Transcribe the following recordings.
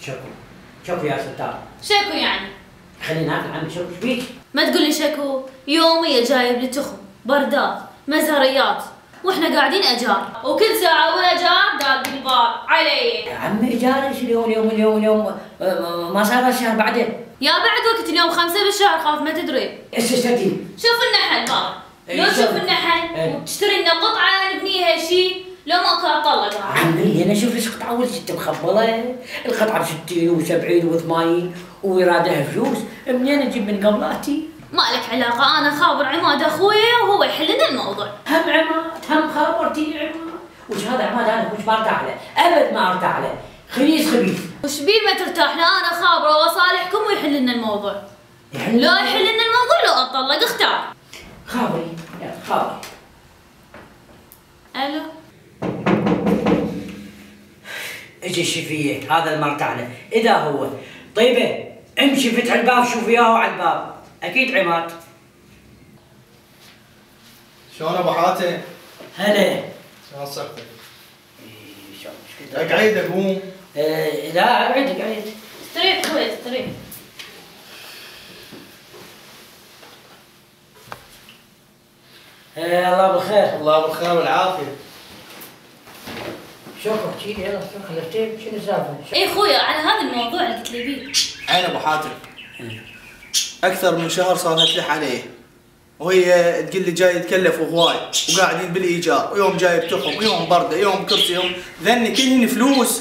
شكو شكو يا ستار. شكو يعني؟ خلينا ناكل عمي. شكو ايش بيك؟ ما تقول لي شكو، يوميا جايب لي تخم، بردات، مزهريات، واحنا قاعدين اجار، وكل ساعة واجار داق الباب علي. يا عمي ايجار ايش اليوم ما صار الشهر بعدين. يا بعد وقت اليوم 5 بالشهر خاف ما تدري. ايش تشتري؟ شوف النحل بابا، لو شوف النحل وتشتري لنا قطعة نبنيها شيء، لو ما كان طلق. عمي انا شوف ليش قطعة اول ست مخبلة، القطعة ب60 و70 و80 ويرادها فلوس، منين اجيب من قبلاتي؟ ما لك علاقة، أنا خابر عماد أخويا وهو يحل لنا الموضوع. هم عماد، هم خابرتي عماد، وش هذا عماد أنا وش ما ارتاح له، أبد ما ارتاح له، خبيث. وش بيه ما ترتاح له، أنا خابرة وصالحكم ويحل لنا الموضوع. لو يحل لنا الموضوع لو أطلق اختار. خابري، يا خابري. ألو. اجي الشفية، هذا اللي ما ارتاح له، إذا هو. طيبة، امشي فتح الباب شوف وياه على الباب، أكيد عماد. شلون ابو حاتم؟ هلا. شلون صحتك؟ شلون مشكلتك؟ اقعد اقوم. لا اقعد. استريح خوي استريح. الله بالخير. الله بالخير والعافيه. شوف احكي لي يلا شوف خلفتين شنو السالفه؟ اي خويا على هذا الموضوع اللي قلت لي بيه. عين ابو حاتم. اكثر من شهر صار تلح عليه. وهي تقول لي جاي يتكلف هواي وقاعدين بالايجار، ويوم جايب تخم، ويوم برده، يوم كرسي، يوم ذني كلهن فلوس.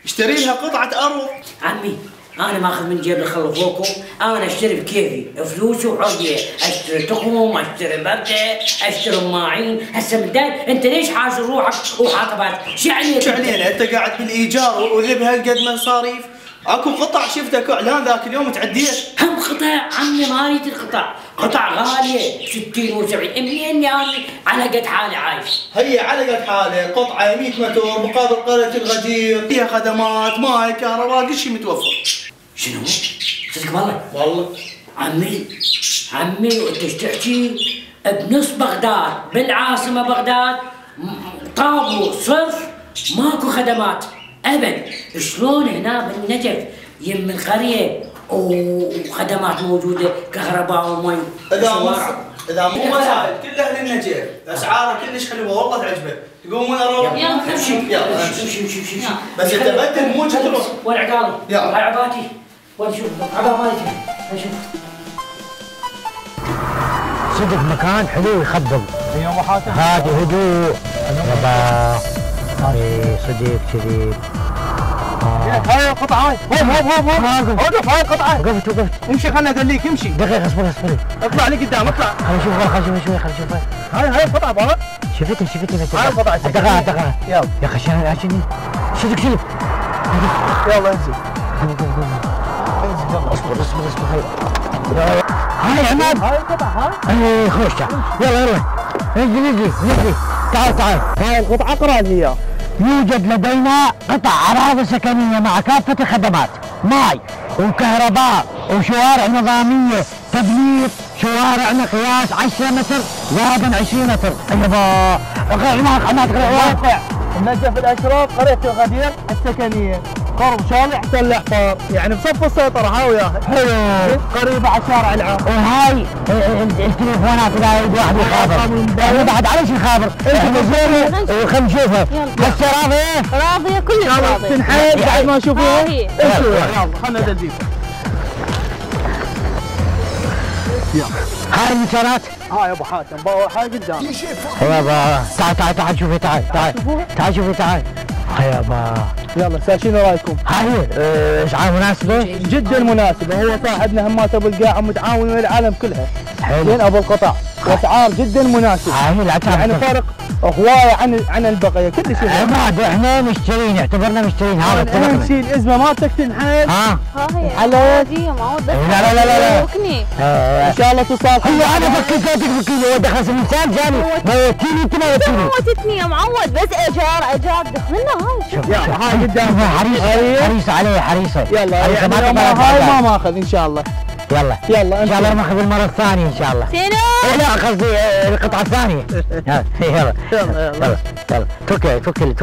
اشتري لها قطعه ارض. عمي انا ماخذ من جيب خلفوكم، انا اشتري بكيفي فلوسي وحريه، اشتري تخم، اشتري برده، اشتري ماعين، هسه متضايق انت ليش حاجر روحك وحاطبات؟ شو علينا انت قاعد بالايجار وذبها قد مصاريف. اكو قطع شفتك اعلان ذاك اليوم تعديت. هم قطع عمي ما اريد القطع، قطع غاليه 60 و70، منين يعني على قد حالي عايش. هي على قد حاله، قطعه 100 متر مقابل قريه الغدير، فيها خدمات، ماي، كهرباء، كل شيء متوفر. شنو؟ صدق والله عمي وانت ايش تحكي؟ بنص بغداد بالعاصمه بغداد طابور صرف، ماكو خدمات ابد. شلون هنا بالنجف يم القريه وخدمات موجوده، كهرباء ومي. اذا مو مسائل كلها للنجف، اسعارها كلش حلوه والله تعجبك. تقومون اروح. يلا امشي. بس انت بدل مو تروح. وين عقالي؟ يلا هاي عباتي. وين شوف عقال مالتي. شوف صدق مكان حلو يخبل. يا ابو حاتم هادي هدوء. اي صدق كذي. هاي القطعه هاي. وقف هاي القطعه. وقفت. امشي خلنا ادليك امشي. دقيقة اصبر. اطلع لي قدام اطلع. خلينا نشوف شوي. هاي القطعه بابا. شفتني. هاي القطعه. دقيقة. يلا يا اخي عشان شوف. يلا انزل. انزل يلا. اصبر. هاي عماد. هاي القطعه هاي. اي خوش يلا روح. نجي. تعال. هاي القطعه اقرا لي اياها. يوجد لدينا قطع أراضي سكنية مع كافة الخدمات، ماء وكهرباء وشوارع نظامية، تبليط، شوارع مقياس 10 متر زائدا 20 متر. ايوه هناك واقع النجف الاشراف قرية الغدير السكنية، قرب شارع تل حفار، يعني بصف السيطرة ها وياها. حلو. قريبة على الشارع العام. وهاي التليفونات اذا يريد واحد يخابر. احنا بعد على شو نخابر؟ احنا زين خلينا نشوفها. هسه راضية كلش راضية. تنحل بعد ما نشوفها. يلا خلنا ندلديك. هاي المسارات. ها يا ابو حاتم هاي قدام. يابا تعال شوفي تعال شوفي تعال. يابا يلا شنو رايكم؟ هاي اسعار مناسبة؟ جدا مناسبة، هو صاحبنا همات ابو القاع متعاون ويا العالم كلها. زين ابو القطع واسعار جدا مناسبة. يعني فرق هواية عن البقية كل شيء. عماد احنا مشترين، اعتبرنا مشترين هذا الطلب. اهم شيء الازمة مالتك تنحل. ها هي على عادية معود بس. لا ان شاء الله تصالح. هي انا فكيت ودخل الانسان جاني موتيني انت موتتني يا معود، بس ايجار دخلنا هاي. شوف هاي قدام حريصة عليه حريصة. يلا يعني هاي ما ماخذ ان شاء الله. يلا ان شاء الله ناخذ المرة الثانية ان شاء الله. شنو؟ لا قصدي القطعة الثانية. يلا توكل